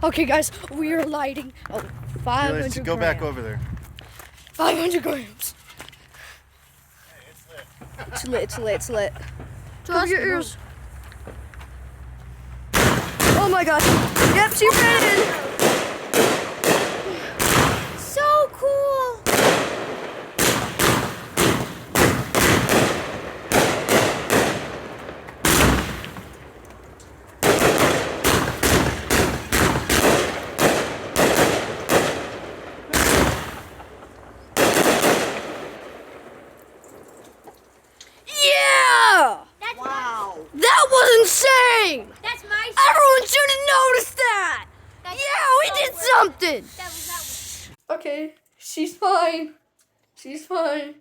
Okay, guys, we are lighting 500 Let's go back over there. 500 grams. Hey, It's lit, it's lit, it's lit. Cover your me, no. ears. Oh my gosh. Yep, she ran. So cool. Yeah! That's Wow. That was insane! That's my. Everyone should have noticed that! That's Yeah, we so did worth it. something! That was. Okay, she's fine. She's fine.